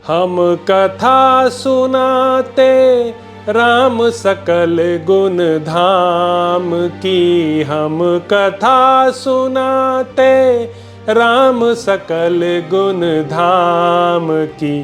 हम कथा सुनाते राम सकल गुण धाम की। हम कथा सुनाते राम सकल गुण धाम की।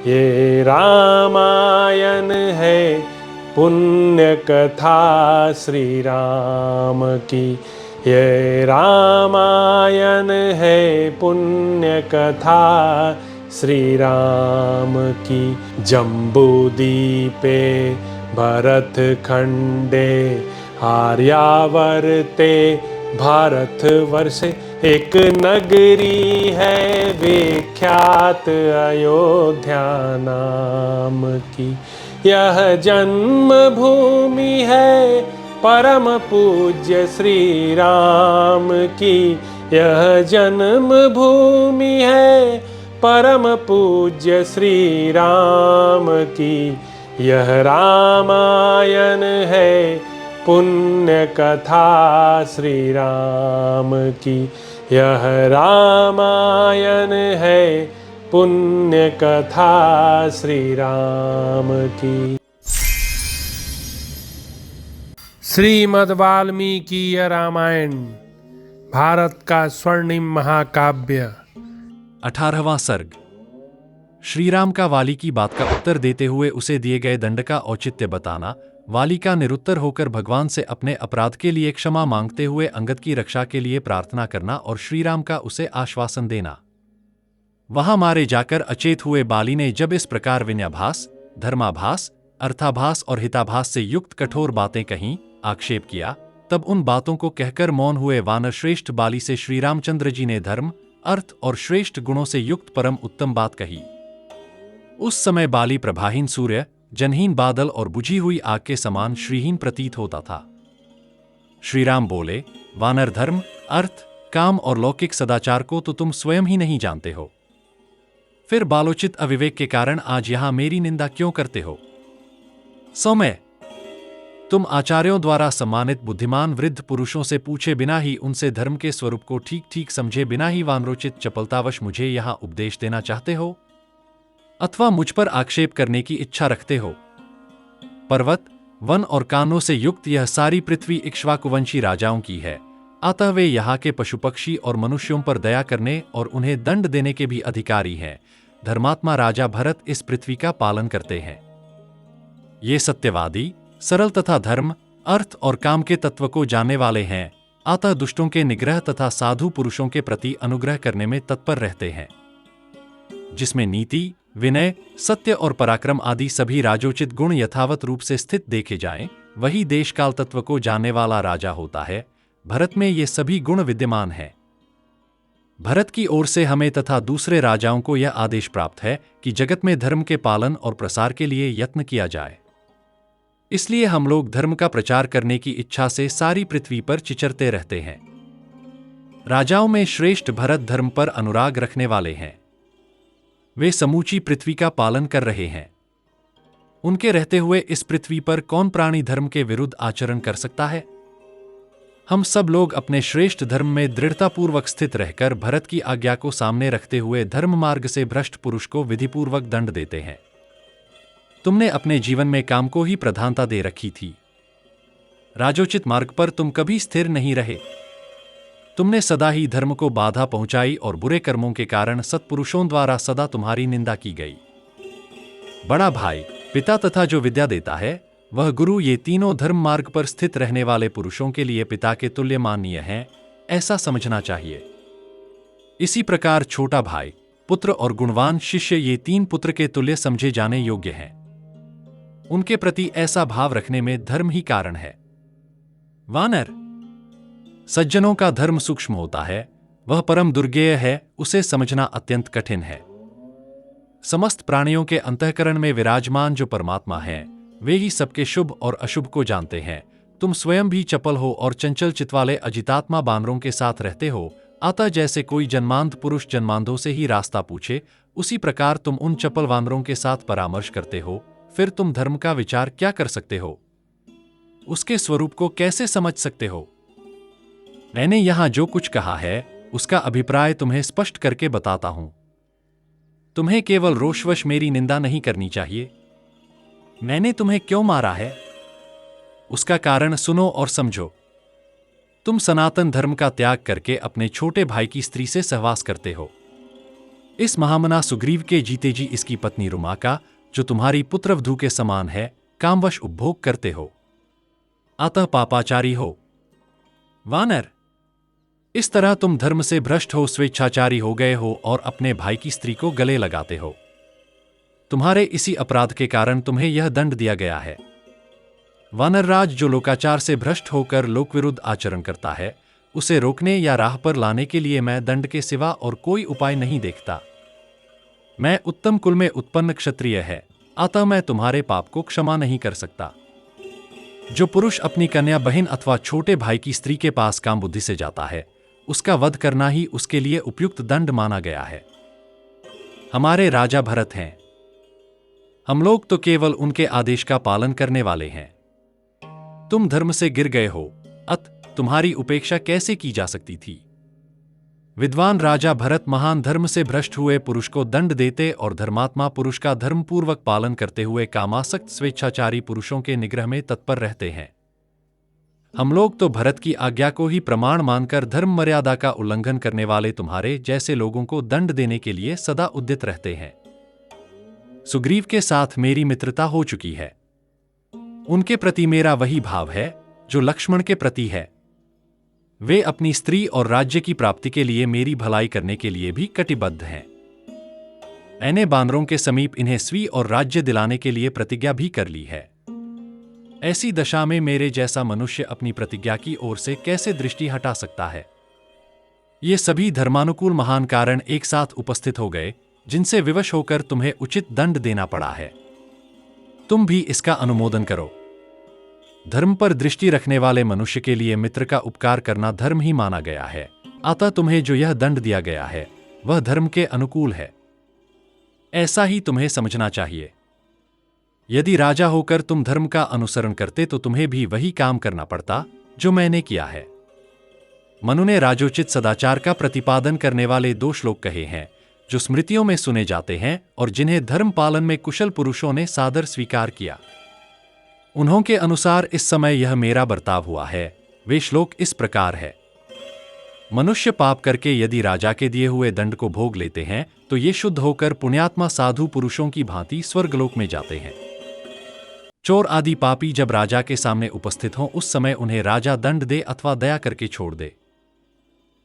ये रामायण है पुण्य कथा श्री राम की। ये रामायण है पुण्य कथा श्री राम की। जम्बूदीपे भरत खंडे आर्यावर्ते भारतवर्षे एक नगरी है विख्यात अयोध्या नाम की। यह जन्म भूमि है परम पूज्य श्री राम की। यह जन्म भूमि है परम पूज्य श्री राम की। यह रामायण है पुण्य कथा श्री राम की। यह रामायण है पुण्य कथा श्री राम की। श्रीमद् वाल्मीकि रामायण भारत का स्वर्णिम महाकाव्य। 18वां सर्ग। श्रीराम का वाली की बात का उत्तर देते हुए उसे दिए गए दंड का औचित्य बताना। वाली का निरुत्तर होकर भगवान से अपने अपराध के लिए क्षमा मांगते हुए अंगद की रक्षा के लिए प्रार्थना करना और श्रीराम का उसे आश्वासन देना। वहां मारे जाकर अचेत हुए बाली ने जब इस प्रकार विनयाभास, धर्माभास, अर्थाभास और हिताभास से युक्त कठोर बातें कहीं, आक्षेप किया, तब उन बातों को कहकर मौन हुए वानर श्रेष्ठ बाली से श्री रामचंद्र जी ने धर्म, अर्थ और श्रेष्ठ गुणों से युक्त परम उत्तम बात कही। उस समय बाली प्रभाहीन सूर्य, जनहीन बादल और बुझी हुई आग के समान श्रीहीन प्रतीत होता था। श्रीराम बोले, वानर धर्म, अर्थ, काम और लौकिक सदाचार को तो तुम स्वयं ही नहीं जानते हो, फिर बालोचित अविवेक के कारण आज यहां मेरी निंदा क्यों करते हो? सौम्य, तुम आचार्यों द्वारा सम्मानित बुद्धिमान वृद्ध पुरुषों से पूछे बिना ही, उनसे धर्म के स्वरूप को ठीक ठीक समझे बिना ही वानरोचित चपलतावश मुझे यहां उपदेश देना चाहते हो, अथवा मुझ पर आक्षेप करने की इच्छा रखते हो? पर्वत, वन और कानों से युक्त यह सारी पृथ्वी इक्ष्वाकुवंशी राजाओं की है, अतः वे यहाँ के पशु पक्षी और मनुष्यों पर दया करने और उन्हें दंड देने के भी अधिकारी हैं। धर्मात्मा राजा भरत इस पृथ्वी का पालन करते हैं। ये सत्यवादी, सरल तथा धर्म, अर्थ और काम के तत्व को जानने वाले हैं, अतः दुष्टों के निग्रह तथा साधु पुरुषों के प्रति अनुग्रह करने में तत्पर रहते हैं। जिसमें नीति, विनय, सत्य और पराक्रम आदि सभी राजोचित गुण यथावत रूप से स्थित देखे जाएं, वही देश काल तत्व को जानने वाला राजा होता है। भरत में ये सभी गुण विद्यमान हैं। भरत की ओर से हमें तथा दूसरे राजाओं को यह आदेश प्राप्त है कि जगत में धर्म के पालन और प्रसार के लिए यत्न किया जाए। इसलिए हम लोग धर्म का प्रचार करने की इच्छा से सारी पृथ्वी पर चिचरते रहते हैं। राजाओं में श्रेष्ठ भरत धर्म पर अनुराग रखने वाले हैं। वे समूची पृथ्वी का पालन कर रहे हैं। उनके रहते हुए इस पृथ्वी पर कौन प्राणी धर्म के विरुद्ध आचरण कर सकता है? हम सब लोग अपने श्रेष्ठ धर्म में दृढ़तापूर्वक स्थित रहकर भरत की आज्ञा को सामने रखते हुए धर्म मार्ग से भ्रष्ट पुरुष को विधिपूर्वक दंड देते हैं। तुमने अपने जीवन में काम को ही प्रधानता दे रखी थी। राजोचित मार्ग पर तुम कभी स्थिर नहीं रहे। तुमने सदा ही धर्म को बाधा पहुंचाई और बुरे कर्मों के कारण सत्पुरुषों द्वारा सदा तुम्हारी निंदा की गई। बड़ा भाई, पिता तथा जो विद्या देता है वह गुरु, ये तीनों धर्म मार्ग पर स्थित रहने वाले पुरुषों के लिए पिता के तुल्य माननीय हैं, ऐसा समझना चाहिए। इसी प्रकार छोटा भाई, पुत्र और गुणवान शिष्य, ये तीन पुत्र के तुल्य समझे जाने योग्य हैं। उनके प्रति ऐसा भाव रखने में धर्म ही कारण है। वानर, सज्जनों का धर्म सूक्ष्म होता है, वह परम दुर्गेय है, उसे समझना अत्यंत कठिन है। समस्त प्राणियों के अंतःकरण में विराजमान जो परमात्मा है, वे ही सबके शुभ और अशुभ को जानते हैं। तुम स्वयं भी चपल हो और चंचल चित वाले अजितात्मा बानरों के साथ रहते हो, अतः जैसे कोई जन्मांध पुरुष जन्मांधों से ही रास्ता पूछे, उसी प्रकार तुम उन चपल वानरों के साथ परामर्श करते हो। फिर तुम धर्म का विचार क्या कर सकते हो? उसके स्वरूप को कैसे समझ सकते हो? मैंने यहां जो कुछ कहा है उसका अभिप्राय तुम्हें स्पष्ट करके बताता हूं। तुम्हें केवल रोषवश मेरी निंदा नहीं करनी चाहिए। मैंने तुम्हें क्यों मारा है, उसका कारण सुनो और समझो। तुम सनातन धर्म का त्याग करके अपने छोटे भाई की स्त्री से सहवास करते हो। इस महामना सुग्रीव के जीते जी इसकी पत्नी रुमा का, जो तुम्हारी पुत्रवधू के समान है, कामवश उपभोग करते हो। अतः पापाचारी हो। वानर, इस तरह तुम धर्म से भ्रष्ट हो, स्वेच्छाचारी हो गए हो और अपने भाई की स्त्री को गले लगाते हो। तुम्हारे इसी अपराध के कारण तुम्हें यह दंड दिया गया है। वानरराज जो लोकाचार से भ्रष्ट होकर लोकविरुद्ध आचरण करता है, उसे रोकने या राह पर लाने के लिए मैं दंड के सिवा और कोई उपाय नहीं देखता। मैं उत्तम कुल में उत्पन्न क्षत्रिय है, अतः मैं तुम्हारे पाप को क्षमा नहीं कर सकता। जो पुरुष अपनी कन्या बहन अथवा छोटे भाई की स्त्री के पास काम बुद्धि से जाता है, उसका वध करना ही उसके लिए उपयुक्त दंड माना गया है। हमारे राजा भरत हैं, हम लोग तो केवल उनके आदेश का पालन करने वाले हैं। तुम धर्म से गिर गए हो, अत तुम्हारी उपेक्षा कैसे की जा सकती थी। विद्वान राजा भरत महान धर्म से भ्रष्ट हुए पुरुष को दंड देते और धर्मात्मा पुरुष का धर्मपूर्वक पालन करते हुए कामासक्त स्वेच्छाचारी पुरुषों के निग्रह में तत्पर रहते हैं। हम लोग तो भरत की आज्ञा को ही प्रमाण मानकर धर्म मर्यादा का उल्लंघन करने वाले तुम्हारे जैसे लोगों को दंड देने के लिए सदा उद्यत रहते हैं। सुग्रीव के साथ मेरी मित्रता हो चुकी है। उनके प्रति मेरा वही भाव है जो लक्ष्मण के प्रति है। वे अपनी स्त्री और राज्य की प्राप्ति के लिए मेरी भलाई करने के लिए भी कटिबद्ध हैं। ऐने बानरों के समीप इन्हें स्वी और राज्य दिलाने के लिए प्रतिज्ञा भी कर ली है। ऐसी दशा में मेरे जैसा मनुष्य अपनी प्रतिज्ञा की ओर से कैसे दृष्टि हटा सकता है। ये सभी धर्मानुकूल महान कारण एक साथ उपस्थित हो गए, जिनसे विवश होकर तुम्हें उचित दंड देना पड़ा है। तुम भी इसका अनुमोदन करो। धर्म पर दृष्टि रखने वाले मनुष्य के लिए मित्र का उपकार करना धर्म ही माना गया है, अतः तुम्हें जो यह दंड दिया गया है वह धर्म के अनुकूल है। ऐसा ही तुम्हें समझना चाहिए। यदि राजा होकर तुम धर्म का अनुसरण करते तो तुम्हें भी वही काम करना पड़ता जो मैंने किया है। मनु ने राजोचित सदाचार का प्रतिपादन करने वाले 2 श्लोक कहे हैं, जो स्मृतियों में सुने जाते हैं और जिन्हें धर्म पालन में कुशल पुरुषों ने सादर स्वीकार किया। उन्हों के अनुसार इस समय यह मेरा बर्ताव हुआ है। वे श्लोक इस प्रकार है। मनुष्य पाप करके यदि राजा के दिए हुए दंड को भोग लेते हैं तो ये शुद्ध होकर पुण्यात्मा साधु पुरुषों की भांति स्वर्गलोक में जाते हैं। चोर आदि पापी जब राजा के सामने उपस्थित हों उस समय उन्हें राजा दंड दे अथवा दया करके छोड़ दे।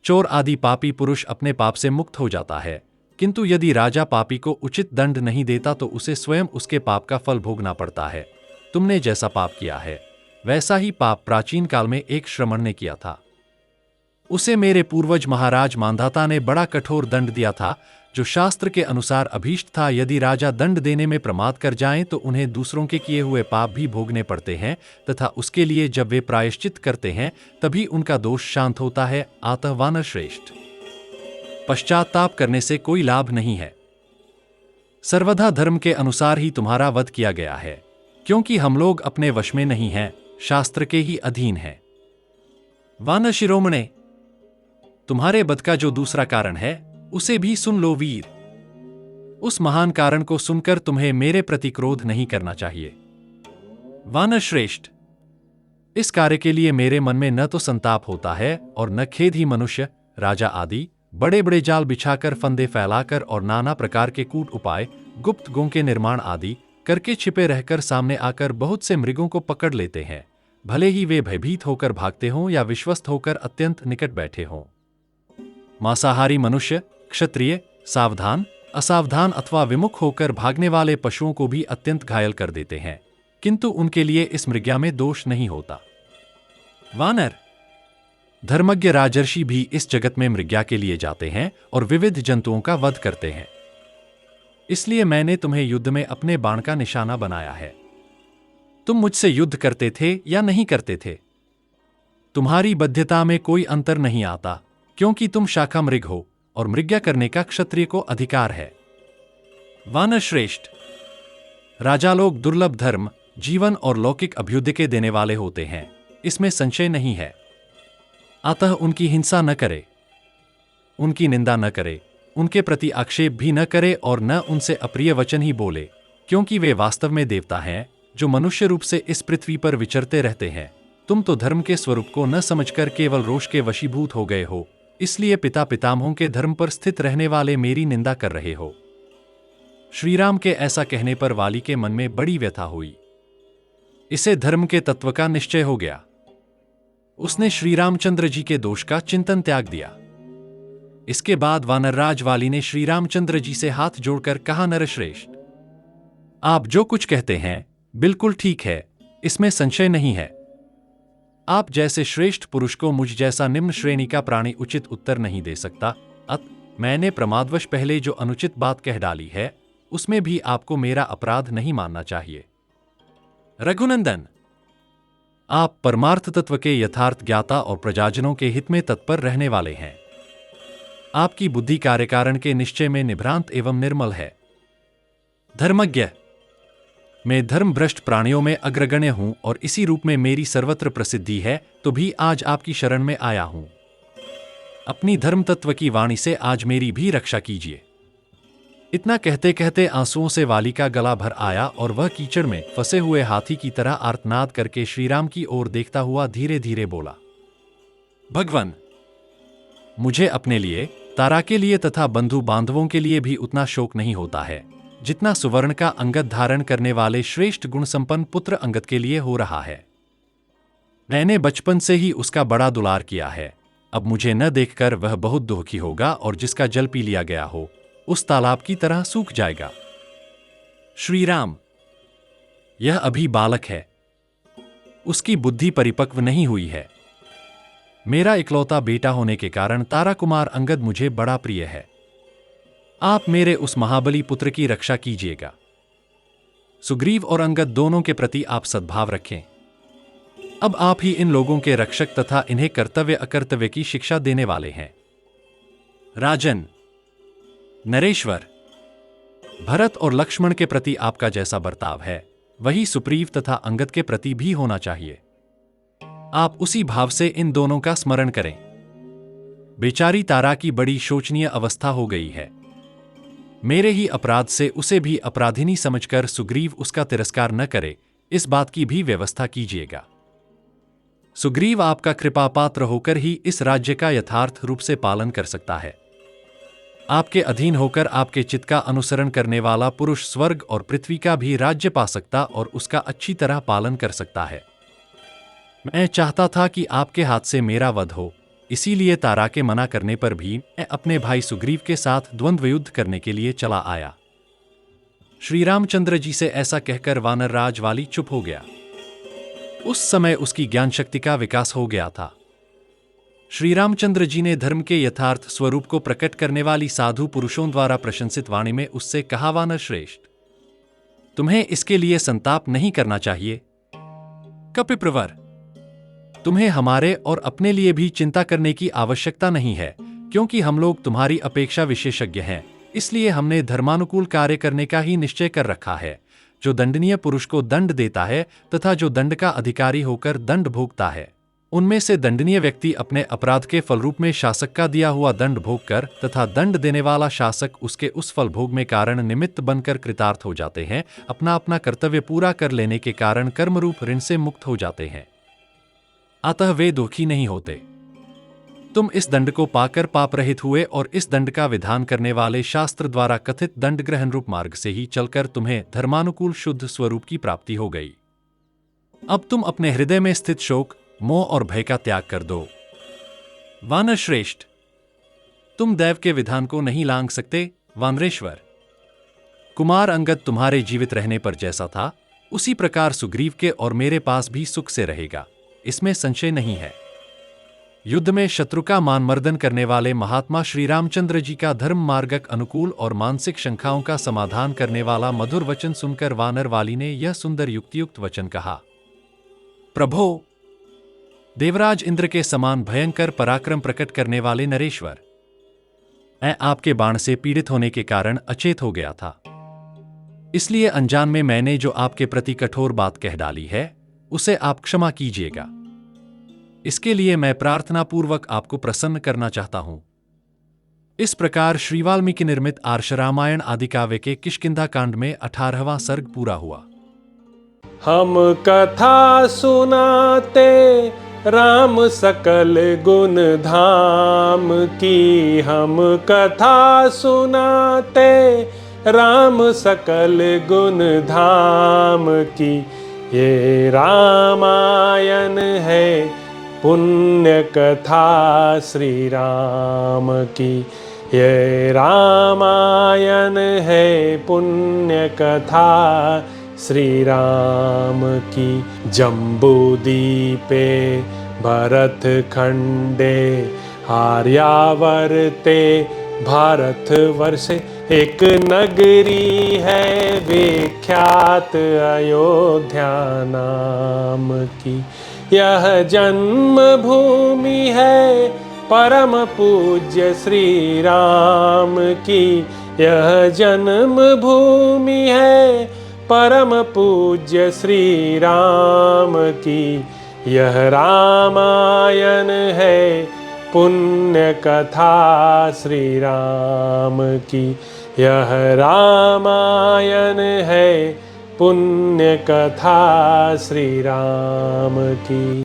चोर आदि पापी पुरुष अपने पाप से मुक्त हो जाता है, किंतु यदि राजा पापी को उचित दंड नहीं देता तो उसे स्वयं उसके पाप का फल भोगना पड़ता है। तुमने जैसा पाप किया है वैसा ही पाप प्राचीन काल में एक श्रमण ने किया था। उसे मेरे पूर्वज महाराज मांधाता ने बड़ा कठोर दंड दिया था, जो शास्त्र के अनुसार अभीष्ट था। यदि राजा दंड देने में प्रमाद कर जाएं तो उन्हें दूसरों के किए हुए पाप भी भोगने पड़ते हैं, तथा उसके लिए जब वे प्रायश्चित करते हैं तभी उनका दोष शांत होता है। अतः वानर श्रेष्ठ, पश्चाताप करने से कोई लाभ नहीं है। सर्वथा धर्म के अनुसार ही तुम्हारा वध किया गया है, क्योंकि हम लोग अपने वश में नहीं हैं, शास्त्र के ही अधीन हैं। वानर शिरोमणे, तुम्हारे वध का जो दूसरा कारण है उसे भी सुन लो वीर। उस महान कारण को सुनकर तुम्हें मेरे प्रति क्रोध नहीं करना चाहिए। वानर श्रेष्ठ, इस कार्य के लिए मेरे मन में न तो संताप होता है और न खेद ही। मनुष्य, राजा आदि बड़े बड़े जाल बिछाकर, फंदे फैलाकर और नाना प्रकार के कूट उपाय, गुप्त गों के निर्माण आदि करके छिपे रहकर सामने आकर बहुत से मृगों को पकड़ लेते हैं, भले ही वे भयभीत होकर भागते हों या विश्वस्त होकर अत्यंत निकट बैठे हों। मांसाहारी मनुष्य, क्षत्रिय, सावधान, असावधान अथवा विमुख होकर भागने वाले पशुओं को भी अत्यंत घायल कर देते हैं, किंतु उनके लिए इस मृग्या में दोष नहीं होता। वानर, धर्मज्ञ राजर्षि भी इस जगत में मृग्या के लिए जाते हैं और विविध जंतुओं का वध करते हैं। इसलिए मैंने तुम्हें युद्ध में अपने बाण का निशाना बनाया है। तुम मुझसे युद्ध करते थे या नहीं करते थे, तुम्हारी बद्ध्यता में कोई अंतर नहीं आता, क्योंकि तुम शाखा मृग हो और मृग्या करने का क्षत्रिय को अधिकार है। वानर श्रेष्ठ, राजा लोग दुर्लभ धर्म, जीवन और लौकिक अभ्युदय के देने वाले होते हैं, इसमें संशय नहीं है। अतः उनकी हिंसा न करे, उनकी निंदा न करे, उनके प्रति आक्षेप भी न करे और न उनसे अप्रिय वचन ही बोले, क्योंकि वे वास्तव में देवता हैं जो मनुष्य रूप से इस पृथ्वी पर विचरते रहते हैं। तुम तो धर्म के स्वरूप को न समझकर केवल रोष के वशीभूत हो गए हो, इसलिए पिता पितामहों के धर्म पर स्थित रहने वाले मेरी निंदा कर रहे हो। श्रीराम के ऐसा कहने पर वाली के मन में बड़ी व्यथा हुई। इसे धर्म के तत्व का निश्चय हो गया। उसने श्री रामचंद्र जी के दोष का चिंतन त्याग दिया। इसके बाद वानरराज वाली ने श्री रामचंद्र जी से हाथ जोड़कर कहा, नरश्रेष्ठ, आप जो कुछ कहते हैं बिल्कुल ठीक है, इसमें संशय नहीं है। आप जैसे श्रेष्ठ पुरुष को मुझ जैसा निम्न श्रेणी का प्राणी उचित उत्तर नहीं दे सकता। मैंने प्रमादवश पहले जो अनुचित बात कह डाली है, उसमें भी आपको मेरा अपराध नहीं मानना चाहिए। रघुनंदन, आप परमार्थ तत्व के यथार्थ ज्ञाता और प्रजाजनों के हित में तत्पर रहने वाले हैं। आपकी बुद्धि कार्यकारण के निश्चय में निभ्रांत एवं निर्मल है। धर्मज्ञ, मैं धर्मभ्रष्ट प्राणियों में अग्रगण्य हूं और इसी रूप में मेरी सर्वत्र प्रसिद्धि है, तो भी आज आपकी शरण में आया हूं। अपनी धर्म तत्व की वाणी से आज मेरी भी रक्षा कीजिए। इतना कहते कहते आंसुओं से वाली का गला भर आया और वह कीचड़ में फंसे हुए हाथी की तरह आर्तनाद करके श्रीराम की ओर देखता हुआ धीरे धीरे बोला, भगवान, मुझे अपने लिए, तारा के लिए तथा बंधु बांधवों के लिए भी उतना शोक नहीं होता है जितना सुवर्ण का अंगद धारण करने वाले श्रेष्ठ गुण संपन्न पुत्र अंगद के लिए हो रहा है। मैंने बचपन से ही उसका बड़ा दुलार किया है। अब मुझे न देखकर वह बहुत दुखी होगा और जिसका जल पी लिया गया हो उस तालाब की तरह सूख जाएगा। श्री राम, यह अभी बालक है, उसकी बुद्धि परिपक्व नहीं हुई है। मेरा इकलौता बेटा होने के कारण तारा कुमार अंगद मुझे बड़ा प्रिय है। आप मेरे उस महाबली पुत्र की रक्षा कीजिएगा। सुग्रीव और अंगद दोनों के प्रति आप सद्भाव रखें। अब आप ही इन लोगों के रक्षक तथा इन्हें कर्तव्य अकर्तव्य की शिक्षा देने वाले हैं। राजन, नरेश्वर, भरत और लक्ष्मण के प्रति आपका जैसा बर्ताव है वही सुग्रीव तथा अंगद के प्रति भी होना चाहिए। आप उसी भाव से इन दोनों का स्मरण करें। बेचारी तारा की बड़ी शोचनीय अवस्था हो गई है। मेरे ही अपराध से उसे भी अपराधिनी समझकर सुग्रीव उसका तिरस्कार न करे, इस बात की भी व्यवस्था कीजिएगा। सुग्रीव आपका कृपा पात्र होकर ही इस राज्य का यथार्थ रूप से पालन कर सकता है। आपके अधीन होकर आपके चित्त का अनुसरण करने वाला पुरुष स्वर्ग और पृथ्वी का भी राज्य पा सकता और उसका अच्छी तरह पालन कर सकता है। मैं चाहता था कि आपके हाथ से मेरा वध हो, इसीलिए तारा के मना करने पर भी मैं अपने भाई सुग्रीव के साथ द्वंद्व युद्ध करने के लिए चला आया। श्री रामचंद्र जी से ऐसा कहकर वानरराज वाली चुप हो गया। उस समय उसकी ज्ञान शक्ति का विकास हो गया था। श्री रामचंद्र जी ने धर्म के यथार्थ स्वरूप को प्रकट करने वाली साधु पुरुषों द्वारा प्रशंसित वाणी में उससे कहा, वानर श्रेष्ठ, तुम्हें इसके लिए संताप नहीं करना चाहिए। कपिप्रवर, तुम्हें हमारे और अपने लिए भी चिंता करने की आवश्यकता नहीं है, क्योंकि हम लोग तुम्हारी अपेक्षा विशेषज्ञ हैं। इसलिए हमने धर्मानुकूल कार्य करने का ही निश्चय कर रखा है। जो दंडनीय पुरुष को दंड देता है तथा जो दंड का अधिकारी होकर दंड भोगता है, उनमें से दंडनीय व्यक्ति अपने अपराध के फलरूप में शासक का दिया हुआ दंड भोग कर तथा दंड देने वाला शासक उसके उस फल भोग में कारण निमित्त बनकर कृतार्थ हो जाते हैं। अपना अपना कर्तव्य पूरा कर लेने के कारण कर्मरूप ऋण से मुक्त हो जाते हैं, अतः वे दुखी नहीं होते। तुम इस दंड को पाकर पाप रहित हुए और इस दंड का विधान करने वाले शास्त्र द्वारा कथित दंड ग्रहण रूप मार्ग से ही चलकर तुम्हें धर्मानुकूल शुद्ध स्वरूप की प्राप्ति हो गई। अब तुम अपने हृदय में स्थित शोक, मोह और भय का त्याग कर दो। वानर श्रेष्ठ, तुम दैव के विधान को नहीं लांघ सकते। वानरेश्वर, कुमार अंगद तुम्हारे जीवित रहने पर जैसा था उसी प्रकार सुग्रीव के और मेरे पास भी सुख से रहेगा, इसमें संशय नहीं है। युद्ध में शत्रु का मानमर्दन करने वाले महात्मा श्री रामचंद्र जी का धर्म मार्गक अनुकूल और मानसिक शंकाओं का समाधान करने वाला मधुर वचन सुनकर वानर वाली ने यह सुंदर युक्तियुक्त वचन कहा, प्रभो, देवराज इंद्र के समान भयंकर पराक्रम प्रकट करने वाले नरेश्वर, मैं आपके बाण से पीड़ित होने के कारण अचेत हो गया था। इसलिए अनजान में मैंने जो आपके प्रति कठोर बात कह डाली है उसे आप क्षमा कीजिएगा। इसके लिए मैं प्रार्थना पूर्वक आपको प्रसन्न करना चाहता हूं। इस प्रकार श्री वाल्मीकि निर्मित आर्ष रामायण आदि काव्य के किष्किंधा कांड में 18वां सर्ग पूरा हुआ। हम कथा सुनाते राम सकल गुण धाम की, हम कथा सुनाते राम सकल गुण धाम की। ये रामायण है पुण्य कथा श्री राम की, ये रामायण है पुण्य कथा श्री राम की। जम्बूदीपे भरत खंडे आर्यावर्ते भारत वर्षे एक नगरी है विख्यात अयोध्या नाम की। यह जन्म भूमि है परम पूज्य श्री राम की, यह जन्म भूमि है परम पूज्य श्री राम की। यह रामायण है पुण्य कथा श्री राम की, यह रामायण है पुण्य कथा श्री राम की।